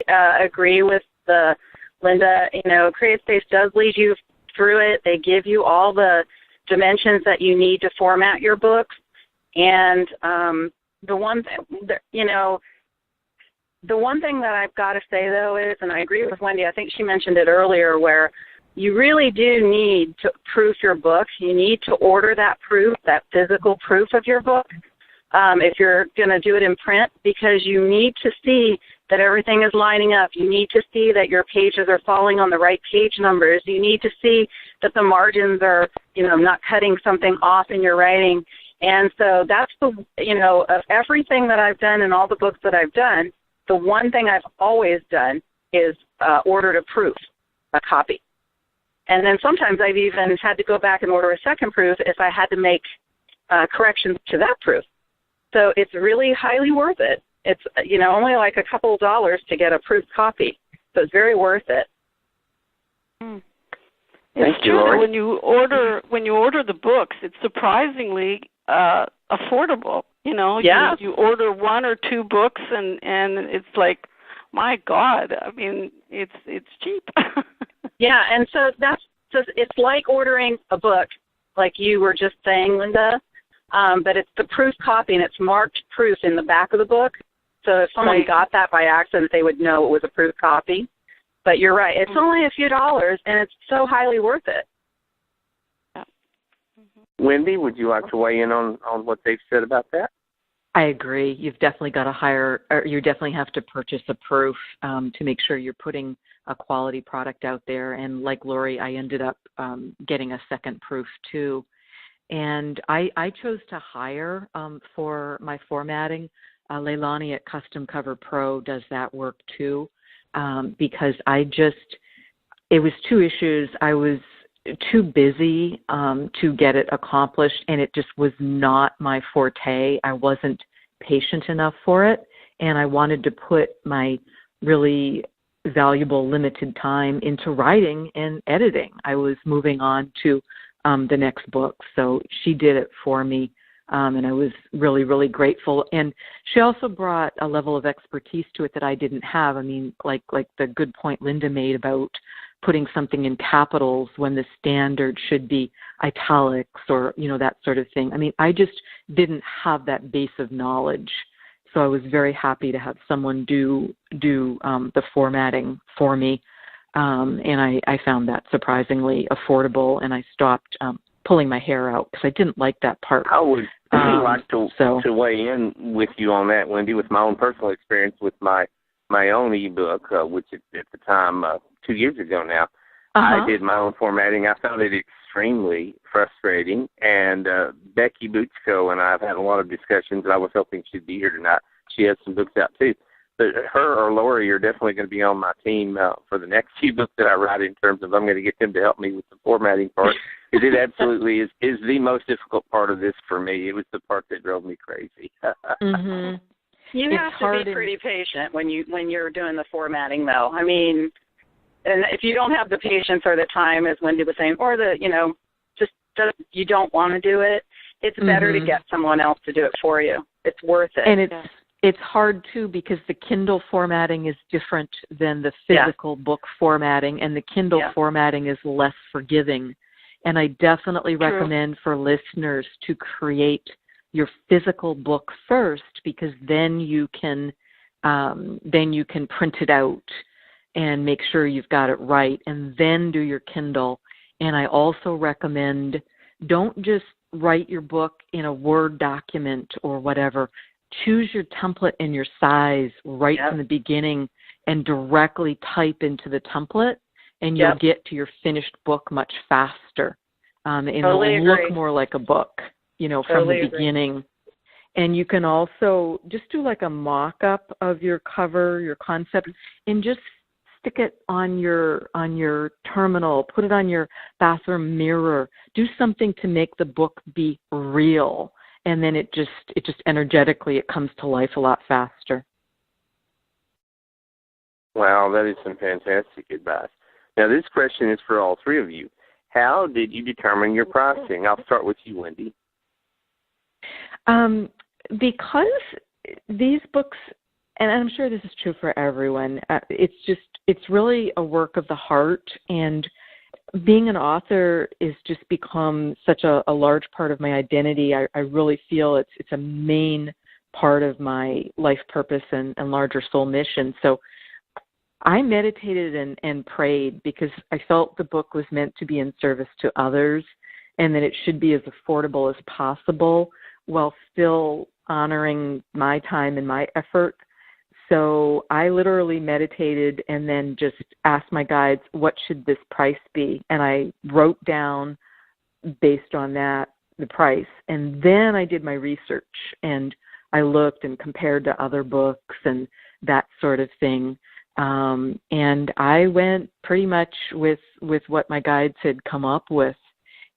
agree with Linda. CreateSpace does lead you through it. They give you all the dimensions that you need to format your books. And the one thing that I've got to say, though, is, and I agree with Wendy, I think she mentioned it earlier, where you really do need to proof your book. You need to order that proof, that physical proof of your book, if you're going to do it in print, because you need to see that everything is lining up. You need to see that your pages are falling on the right page numbers. You need to see that the margins are, not cutting something off in your writing. And so that's of everything that I've done and all the books that I've done, the one thing I've always done is ordered a proof, a copy. And then sometimes I've even had to go back and order a second proof if I had to make corrections to that proof. So it's really highly worth it. It's, only like a couple of dollars to get a proof copy. So it's very worth it. It's true that when you order the books, it's surprisingly affordable. You order one or two books, and it's like, my God, I mean, it's cheap. Yeah, and so it's like ordering a book, like you were just saying, Linda, but it's the proof copy, and it's marked proof in the back of the book. So if someone got that by accident, they would know it was a proof copy. But you're right, it's only a few dollars, and it's so highly worth it. Wendy, would you like to weigh in on what they've said about that? I agree. You've definitely got to you definitely have to purchase a proof to make sure you're putting a quality product out there. And like Lori, I ended up getting a second proof too. And I chose to hire for my formatting. Leilani at Custom Cover Pro does that work too, because it was two issues. I was too busy to get it accomplished, and it just was not my forte. I wasn't patient enough for it, and I wanted to put my really valuable limited time into writing and editing. I was moving on to the next book, so she did it for me, and I was really, really grateful. And she also brought a level of expertise to it that I didn't have. I mean, like the good point Linda made about putting something in capitals when the standard should be italics or, that sort of thing. I mean, I just didn't have that base of knowledge. So I was very happy to have someone do the formatting for me. And I found that surprisingly affordable, and I stopped pulling my hair out because I didn't like that part. I would like to weigh in with you on that, Wendy, with my own personal experience with my own ebook, which at the time, 2 years ago now, I did my own formatting. I found it extremely frustrating, and Becky Buchko and I have had a lot of discussions, and I was hoping she'd be here tonight. She has some books out too. But her or Lori are definitely going to be on my team for the next few books that I write, in terms of I'm going to get them to help me with the formatting part. Because it absolutely is the most difficult part of this for me. It was the part that drove me crazy. You have to be pretty patient when you're doing the formatting, though. I mean, and if you don't have the patience or the time, as Wendy was saying, or you don't want to do it, it's better to get someone else to do it for you. It's worth it. And it's hard, too, because the Kindle formatting is different than the physical book formatting, and the Kindle formatting is less forgiving. And I definitely recommend for listeners to create your physical book first, because then you can print it out and make sure you've got it right, and then do your Kindle. And I also recommend, don't just write your book in a Word document or whatever. Choose your template and your size right from the beginning and directly type into the template, and you'll get to your finished book much faster. And it'll look more like a book, from the beginning. And you can also just do like a mock-up of your cover, your concept, and just stick it on your terminal, put it on your bathroom mirror. Do something to make the book be real. And then it just energetically, it comes to life a lot faster. Wow, that is some fantastic advice. Now, this question is for all three of you. How did you determine your pricing? I'll start with you, Wendy. Because these books and I'm sure this is true for everyone, it's really a work of the heart, and being an author is just become such a large part of my identity. I really feel it's a main part of my life purpose and larger soul mission. So I meditated and prayed because I felt the book was meant to be in service to others, and that it should be as affordable as possible while still honoring my time and my effort. So I literally meditated and then just asked my guides, what should this price be? And I wrote down, based on that, the price. And then I did my research, and I looked and compared to other books and that sort of thing. And I went pretty much with what my guides had come up with.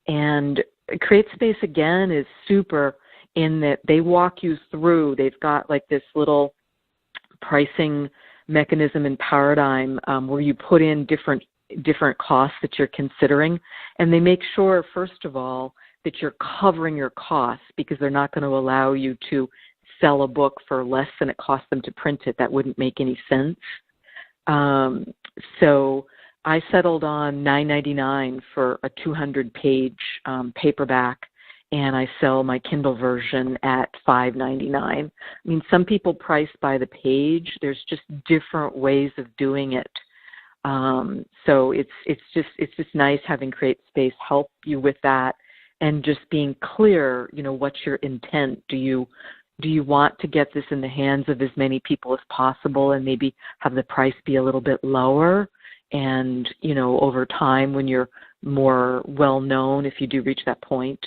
And Create Space, again, is super in that they walk you through. They've got like this little pricing mechanism and paradigm where you put in different costs that you're considering, and they make sure, first of all, that you're covering your costs, because they're not going to allow you to sell a book for less than it costs them to print it. That wouldn't make any sense. So I settled on $9.99 for a 200-page paperback, and I sell my Kindle version at $5.99. I mean, some people price by the page. There's just different ways of doing it. So it's just nice having Create Space help you with that, and just being clear, what's your intent? Do you want to get this in the hands of as many people as possible and maybe have the price be a little bit lower? And, over time, when you're more well-known, if you do reach that point,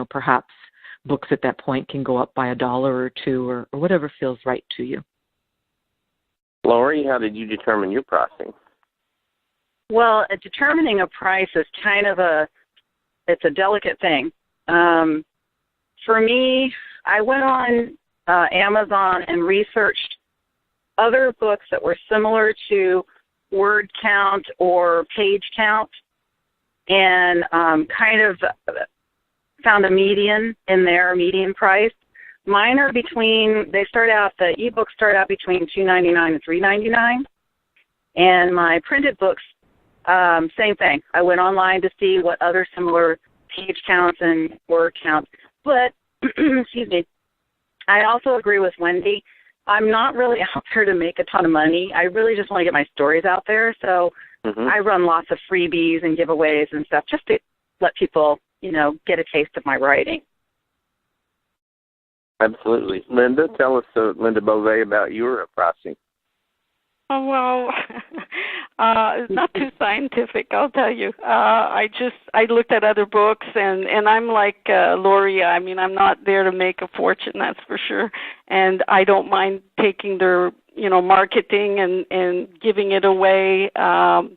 perhaps books at that point can go up by $1 or $2 or whatever feels right to you. Lori, how did you determine your pricing? Well, determining a price is kind of it's a delicate thing. For me, I went on Amazon and researched other books that were similar to word count or page count, and kind of found a median in there, a median price. Mine are the ebooks start out between $2.99 and $3.99, and my printed books, same thing. I went online to see what other similar page counts and word counts, but, excuse me, I also agree with Wendy. I'm not really out there to make a ton of money. I really just want to get my stories out there. So I run lots of freebies and giveaways and stuff just to let people, get a taste of my writing. Absolutely. Linda, tell us, Linda Beauvais, about your pricing. Oh, well, it's not too scientific, I'll tell you. I looked at other books, and I'm like Lori. I mean, I'm not there to make a fortune, that's for sure. And I don't mind taking their, marketing and giving it away. And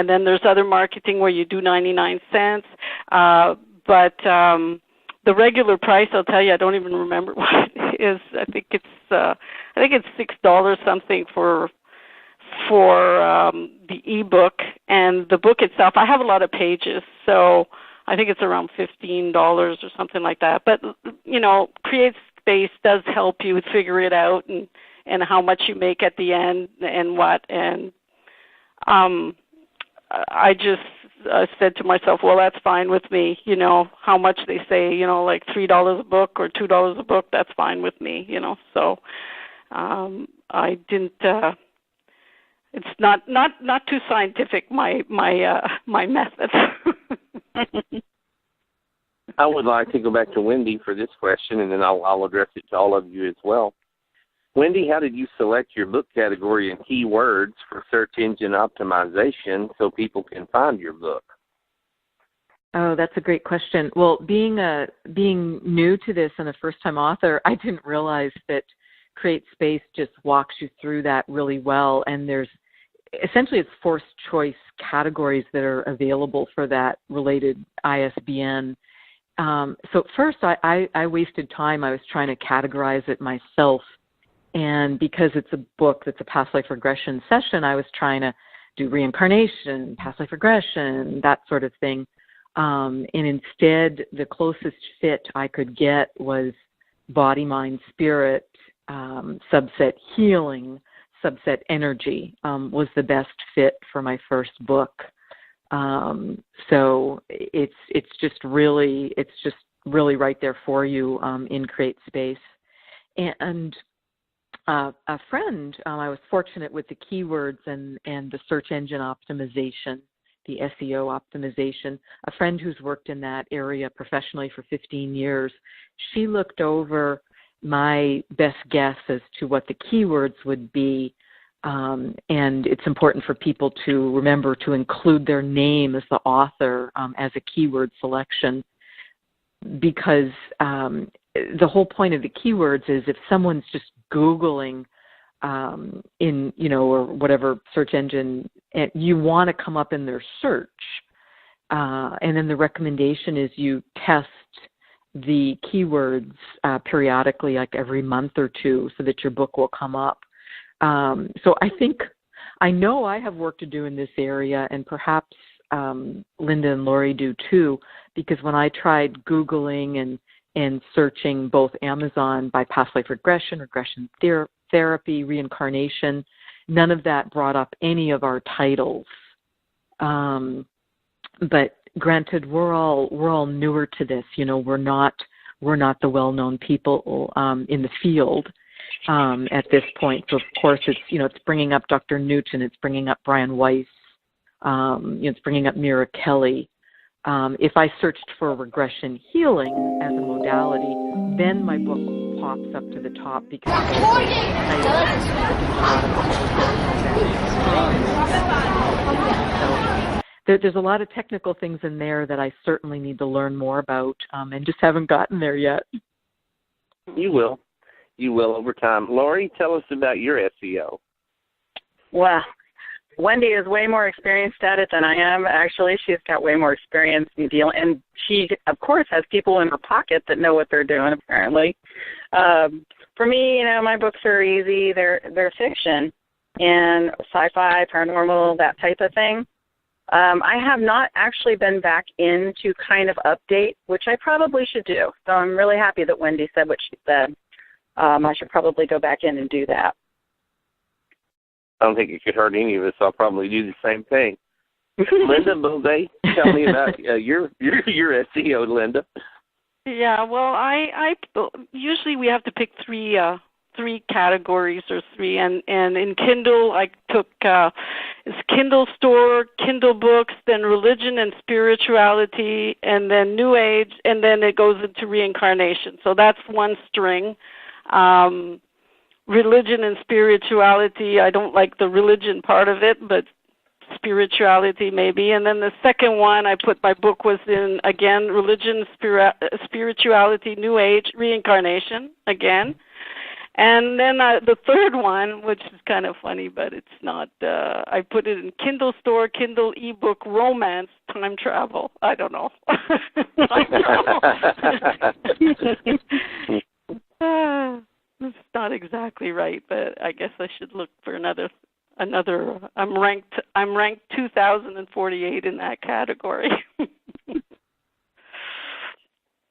then there's other marketing where you do 99 cents. But the regular price, I'll tell you, I don't even remember what it is. I think it's $6 something for the ebook, and the book itself, I have a lot of pages, so I think it's around $15 or something like that. But Create Space does help you figure it out and how much you make at the end and what. And I just said to myself, well, that's fine with me. How much they say, like $3 a book or $2 a book, that's fine with me. So I didn't. It's not too scientific, my method. I would like to go back to Wendy for this question, and then I'll address it to all of you as well. Wendy, how did you select your book category and keywords for search engine optimization so people can find your book? Oh, that's a great question. Well, being new to this and a first-time author, I didn't realize that Create Space just walks you through that really well, and there's essentially it's forced choice categories that are available for that related ISBN. So first I wasted time. I was trying to categorize it myself, and because it's a book that's a past life regression session, I was trying to do reincarnation, past life regression, that sort of thing. And instead, the closest fit I could get was body, mind, spirit, subset healing, subset energy was the best fit for my first book. So it's just really right there for you in Create Space. And a friend, I was fortunate with the keywords and the search engine optimization, the SEO optimization. A friend who's worked in that area professionally for 15 years, she looked over my best guess as to what the keywords would be. And it's important for people to remember to include their name as the author as a keyword selection, because the whole point of the keywords is if someone's just Googling in, or whatever search engine, you want to come up in their search. And then the recommendation is you test the keywords periodically, like every month or two, so that your book will come up. So I know I have work to do in this area, and perhaps Linda and Lori do too, because when I tried Googling and searching both Amazon by past life regression therapy, reincarnation, none of that brought up any of our titles. But granted, we're all newer to this. We're not the well-known people in the field at this point. So of course, it's bringing up Dr. Newton, it's bringing up Brian Weiss, it's bringing up Mira Kelly. If I searched for regression healing as a modality, then my book pops up to the top because there's a lot of technical things in there that I certainly need to learn more about, and just haven't gotten there yet. You will over time. Lori, tell us about your SEO. Well, Wendy is way more experienced at it than I am. Actually, she's got way more experience in dealing, and she, of course, has people in her pocket that know what they're doing, apparently. For me, my books are easy. They're fiction and sci-fi, paranormal, that type of thing. I have not actually been back in to kind of update, which I probably should do. So I'm really happy that Wendy said what she said. I should probably go back in and do that. I don't think it could hurt any of us. I'll probably do the same thing. Linda Bouvet, tell me about your SEO, Linda. Yeah, well, I usually we have to pick three categories or three, and in Kindle I took it's Kindle Store, Kindle Books, then Religion and Spirituality, and then New Age, and then it goes into Reincarnation. So that's one string. Religion and Spirituality, I don't like the religion part of it, but spirituality maybe. And then the second one I put my book was in, again, Religion, Spirituality, New Age, Reincarnation, again. And then the third one, which is kind of funny, but it's not, I put it in Kindle Store, Kindle ebook, Romance, Time Travel. I don't know. It's not exactly right, but I guess I should look for another. I'm ranked 2048 in that category.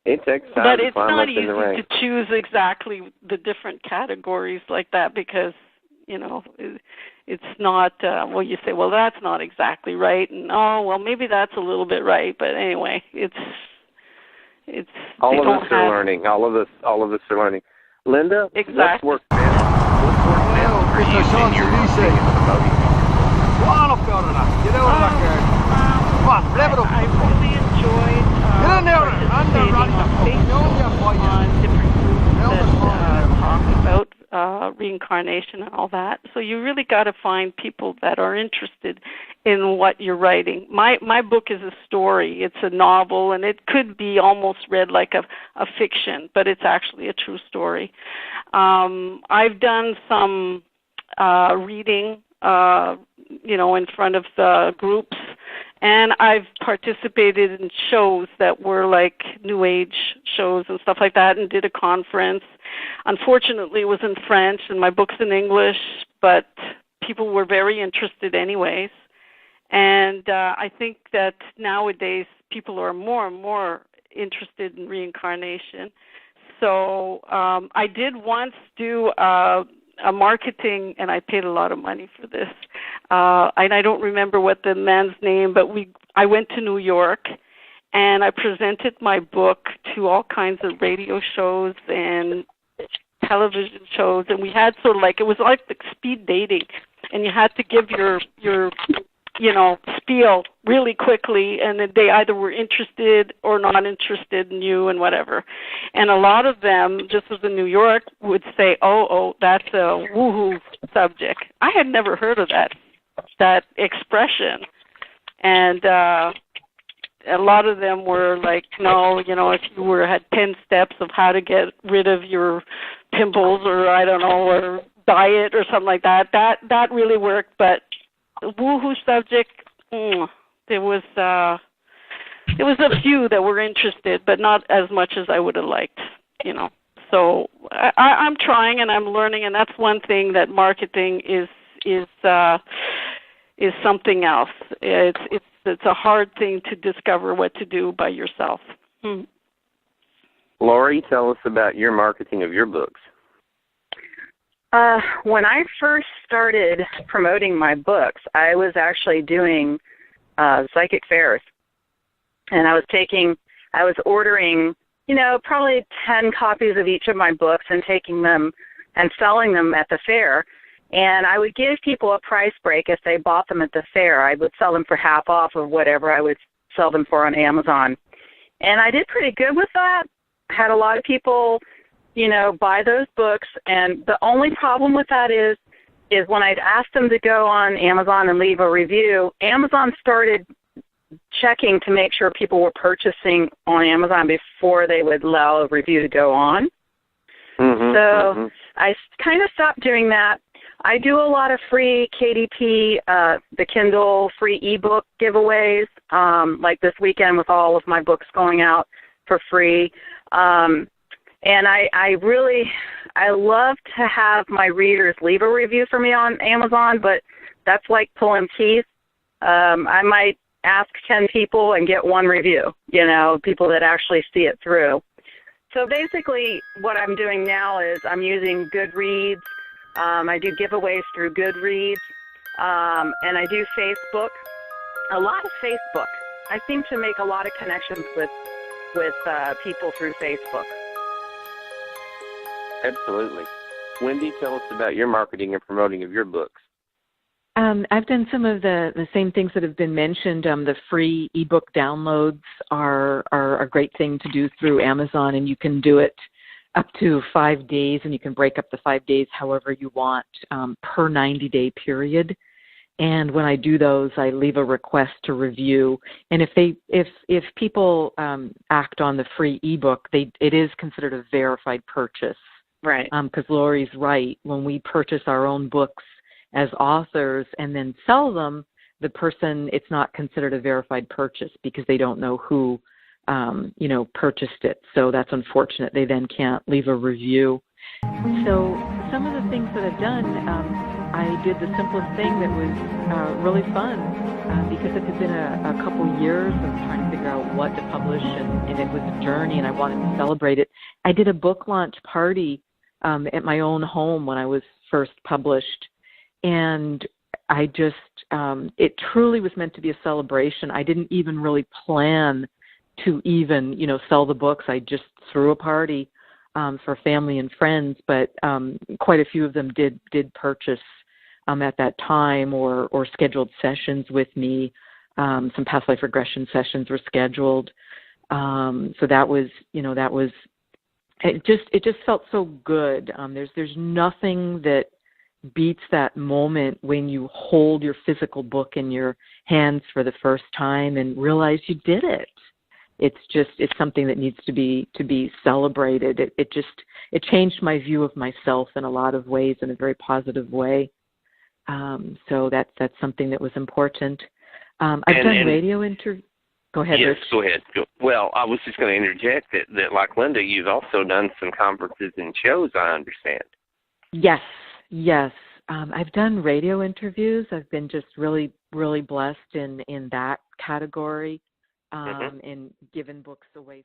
It takes time but to it's climb not up in the ranks. easy to choose exactly the different categories like that because it's not. Well, you say, well, that's not exactly right, and well, maybe that's a little bit right, but anyway, it's. All of us are learning. All of us are learning. Linda, exactly. What's worked best for you in your promoting? I really enjoyed participating on Facebook on different groups that talk about reincarnation and all that. So you really got to find people that are interested in what you're writing. My book is a story. It's a novel, and it could be almost read like a fiction, but it's actually a true story. I've done some reading, in front of the groups, and I've participated in shows that were like New Age shows and stuff like that, and did a conference. Unfortunately, it was in French, and my book's in English, but people were very interested anyways. And I think that nowadays people are more and more interested in reincarnation. So I did once do a marketing, and I paid a lot of money for this. And I don't remember what the man's name, but I went to New York, and I presented my book to all kinds of radio shows and television shows, and we had sort of like, it was like the speed dating, and you had to give your spiel really quickly, and then they either were interested or not interested in you and whatever. And a lot of them, this was in New York, would say, oh, that's a woohoo subject. I had never heard of that expression. And a lot of them were like, no, if you had 10 steps of how to get rid of your pimples, or I don't know, or diet or something like that, that really worked. But the woohoo subject, there was a few that were interested, but not as much as I would have liked, So I'm trying and I'm learning, and that's one thing that marketing is something else. It's a hard thing to discover what to do by yourself. Lori, tell us about your marketing of your books. When I first started promoting my books, I was actually doing psychic fairs, and I was ordering, probably 10 copies of each of my books and taking them and selling them at the fair. And I would give people a price break if they bought them at the fair. I would sell them for half off of whatever I would sell them for on Amazon. And I did pretty good with that. I had a lot of people, buy those books. And the only problem with that is when I'd ask them to go on Amazon and leave a review, Amazon started checking to make sure people were purchasing on Amazon before they would allow a review to go on. I kind of stopped doing that. I do a lot of free KDP, the Kindle free ebook giveaways, like this weekend with all of my books going out for free. And I love to have my readers leave a review for me on Amazon, but that's like pulling teeth. I might ask 10 people and get one review, people that actually see it through. So basically what I'm doing now is I'm using Goodreads. I do giveaways through Goodreads, and I do Facebook, a lot of Facebook. I seem to make a lot of connections with people through Facebook. Absolutely. Wendy, tell us about your marketing and promoting of your books. I've done some of the same things that have been mentioned. The free ebook downloads are a great thing to do through Amazon, and you can do it up to 5 days, and you can break up the 5 days however you want per 90-day period. And when I do those, I leave a request to review. And if people act on the free ebook, it is considered a verified purchase. Right. Because Lori's right. When we purchase our own books as authors and then sell them, it's not considered a verified purchase because they don't know who purchased it. So that's unfortunate. They then can't leave a review. So some of the things that I've done, I did the simplest thing that was really fun because it had been a couple years of trying to figure out what to publish, and it was a journey, and I wanted to celebrate it. I did a book launch party at my own home when I was first published, and I just, it truly was meant to be a celebration. I didn't even really plan to even, sell the books. I just threw a party for family and friends, but quite a few of them did purchase at that time or scheduled sessions with me. Some past life regression sessions were scheduled. So that was, it just felt so good. There's nothing that beats that moment when you hold your physical book in your hands for the first time and realize you did it. It's something that needs to be celebrated. It changed my view of myself in a lot of ways in a very positive way. So that's something that was important. I've done radio interviews. Go ahead, Yes, Rich. Go ahead. Well, I was just going to interject that like Linda, you've also done some conferences and shows, I understand. Yes. I've done radio interviews. I've been just really, really blessed in that category and given books away.